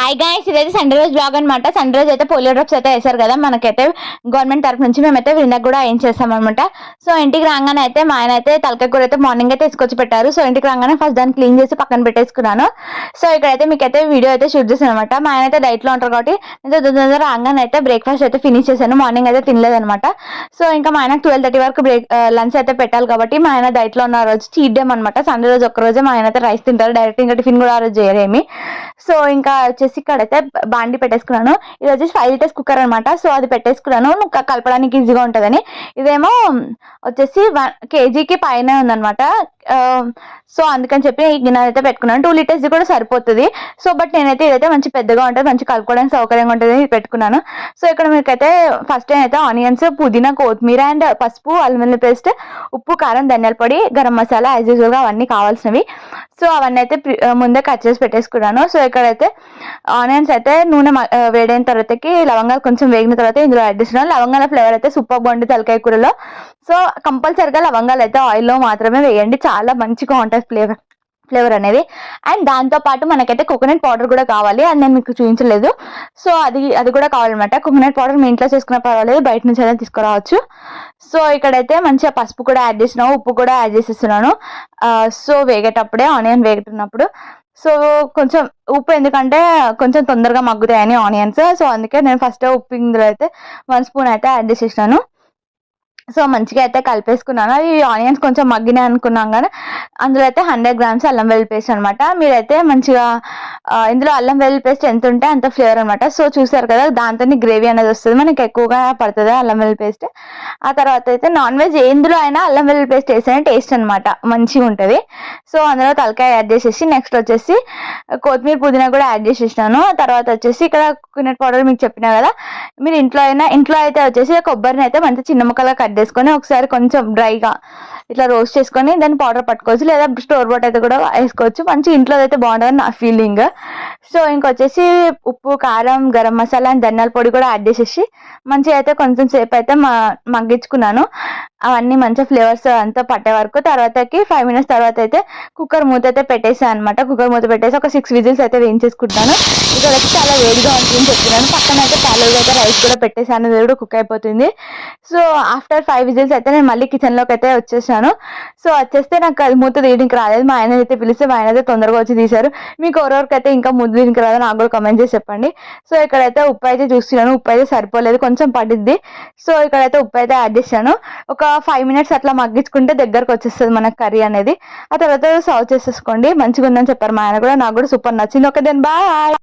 Hi guys, ఇదైతే Sunday రోజు blog అనమాట. సండే రోజు అయితే పోలియో డ్రాప్స్ అయితే వేసారు కదా మనకైతే గవర్నమెంట్ తరఫు నుంచి. మేమైతే విందాక కూడా ఏం చేస్తాం అనమాట. సో ఇంటికి రాగానే అయితే మా ఆయన అయితే తలకాయ కూర అయితే మార్నింగ్ అయితే తీసుకొచ్చి పెట్టారు. సో ఇంటికి రాగానే ఫస్ట్ దాన్ని క్లీన్ చేసి పక్కన పెట్టేసుకున్నాను. సో ఇక్కడైతే మీకైతే వీడియో అయితే షూట్ చేశాను అనమాట. మా ఆయన అయితే డైట్లో ఉంటారు కాబట్టి నేను రాగానే అయితే బ్రేక్ఫాస్ట్ అయితే ఫినిష్ చేశాను. మార్నింగ్ అయితే తినలేదనమాట. సో ఇంకా మా ఆయనకు 12:30 వరకు లంచ్ అయితే పెట్టాలి కాబట్టి మా ఆయన డైట్లో ఉన్న రోజు చీట్ డే అనమాట. సండే రోజు ఒక్కరోజే మా ఆయన అయితే రైస్ తింటారు. డైరెక్ట్ ఇంకా టిఫిన్ కూడా ఆ రోజు చేయరేమి. సో ఇంకా వచ్చేసి ఇక్కడైతే బాండి పెట్టేసుకున్నాను. ఇది వచ్చేసి 5 లీటర్స్ కుక్కర్ అనమాట. సో అది పెట్టేసుకున్నాను కలపడానికి ఈజీగా ఉంటుందని. ఇదేమో వచ్చేసి 1 kgకి పైన ఉందనమాట. సో అందుకని చెప్పి ఈ గిన్నె అయితే పెట్టుకున్నాను. 2 లీటర్స్ కూడా సరిపోతుంది. సో బట్ నేనైతే ఇదైతే మంచి పెద్దగా ఉంటుంది, మంచి కలుపుకోవడానికి సౌకర్యంగా ఉంటుంది పెట్టుకున్నాను. సో ఇక్కడ మీకైతే ఫస్ట్ అయితే ఆనియన్స్, పుదీనా, కొత్తిమీర అండ్ పసుపు, అల్లం వెల్లుల్లి పేస్ట్, ఉప్పు, కారం, ధనియాల పొడి, గరం మసాలా యాజ్ యూజువల్గా అవన్నీ కావాల్సినవి. సో అవన్నీ అయితే ముందే కట్ చేసి పెట్టేసుకున్నాను. సో ఇక్కడైతే ఆనియన్స్ అయితే నూనె వేడైన తర్వాతకి లవంగాలు కొంచెం వేగిన తర్వాత ఇందులో యాడ్ చేస్తున్నాను. లవంగాల ఫ్లేవర్ అయితే సూపర్ బాగుంటుంది తలకాయ కూరలో. సో కంపల్సరిగా లవంగాలు అయితే ఆయిల్లో మాత్రమే వేయండి, చాలా మంచిగా ఉంటుంది ఫ్లేవర్ అనేది. అండ్ దాంతోపాటు మనకైతే కోకోనట్ పౌడర్ కూడా కావాలి, అది నేను మీకు చూపించలేదు. సో అది కూడా కావాలన్నమాట. కోకోనట్ పౌడర్ మీ ఇంట్లో చేసుకున్న పర్వాలేదు, బయట నుంచి అయితే తీసుకురావచ్చు. సో ఇక్కడైతే మంచిగా పసుపు కూడా యాడ్ చేసినాము, ఉప్పు కూడా యాడ్ చేసేస్తున్నాను. సో వేగేటప్పుడే ఆనియన్ వేగుతున్నప్పుడు సో కొంచెం ఉప్పు, ఎందుకంటే కొంచెం తొందరగా మగ్గుతాయని ఆనియన్స్. సో అందుకే నేను ఫస్ట్ ఉప్పు ఇందులో అయితే 1 స్పూన్ అయితే యాడ్ చేసేసినాను. సో మంచిగా అయితే కలిపేసుకున్నాను. అది ఆనియన్స్ కొంచెం మగ్గినాయి అనుకున్నాం కానీ అందులో అయితే 100 grams అల్లం వెల్లుల్లి పేస్ట్ అనమాట. మీరైతే మంచిగా ఇందులో అల్లం వెల్లుల్లి పేస్ట్ ఎంత ఉంటే అంత ఫ్లేవర్ అనమాట. సో చూసారు కదా, దాంతో గ్రేవీ అనేది వస్తుంది, మనకి ఎక్కువగా పడుతుంది అల్లం వెల్లుల్లి పేస్ట్. ఆ తర్వాత అయితే నాన్ వెజ్ ఎందులో అయినా అల్లం వెల్లుల్లి పేస్ట్ వేస్తేనే టేస్ట్ అనమాట, మంచిగా ఉంటుంది. సో అందులో తలకాయ యాడ్ చేసేసి నెక్స్ట్ వచ్చేసి కొత్తిమీర, పుదీనా కూడా యాడ్ చేసేసినాను. తర్వాత వచ్చేసి ఇక్కడ కోకోనట్ పౌడర్ మీకు చెప్పినా కదా, మీరు ఇంట్లో అయితే వచ్చేసి కొబ్బరిని అయితే మంచి చిన్న ముక్కలుగా కట్ చేసుకొని ఒకసారి కొంచెం డ్రైగా ఇట్లా రోస్ట్ చేసుకొని దాన్ని పౌడర్ పట్టుకోవచ్చు, లేదా స్టోర్ బట్ అయితే కూడా వేసుకోవచ్చు. మంచి ఇంట్లో అయితే బాగుంటుంది నా ఫీలింగ్. సో ఇంకొచ్చేసి ఉప్పు, కారం, గరం మసాలా అండ్ ధనియాల పొడి కూడా యాడ్ చేసేసి మంచిగా అయితే కొంచెం సేపు అయితే మగ్గించుకున్నాను. అవన్నీ మంచిగా ఫ్లేవర్స్ అంతా పట్టే వరకు. తర్వాతకి 5 minutes తర్వాత అయితే కుక్కర్ మూత అయితే పెట్టేసాను అనమాట. కుక్కర్ మూత పెట్టేసి ఒక 6 whistles అయితే వేయించేసుకుంటాను. ఇక్కడ వచ్చి చాలా వేడిగా ఉంటుందని చెప్తున్నాను. పక్కన అయితే ప్యాలెల్గా అయితే రైస్ కూడా పెట్టేసాను, అది కూడా కుక్ అయిపోతుంది. సో ఆఫ్టర్ 5 whistles అయితే నేను మళ్ళీ కిచెన్లోకి అయితే వచ్చేసాను. సో వచ్చేస్తే నాకు అది మూత తీయడానికి రాలేదు. మా ఆయన అయితే పిలిస్తే మా ఆయన అయితే తొందరగా వచ్చి తీశారు. మీకు ఎవరెవరికైతే ఇంకా ముద్దు దీనికి రాదో నాకు కూడా కమెంట్ చేసి చెప్పండి. సో ఇక్కడైతే ఉప్పు అయితే చూస్తున్నాను, ఉప్పు అయితే సరిపోలేదు, కొంచెం పడిద్ది. సో ఇక్కడైతే ఉప్పు అయితే యాడ్ చేశాను. ఒక 5 minutes అట్లా మగ్గించుకుంటే దగ్గరకు వచ్చేస్తుంది మనకు కర్రీ అనేది. ఆ తర్వాత సర్వ్ చేసేసుకోండి. మంచిగా ఉందని చెప్పారు మా ఆయన కూడా, నాకు కూడా సూపర్ నచ్చింది. Okay then bye.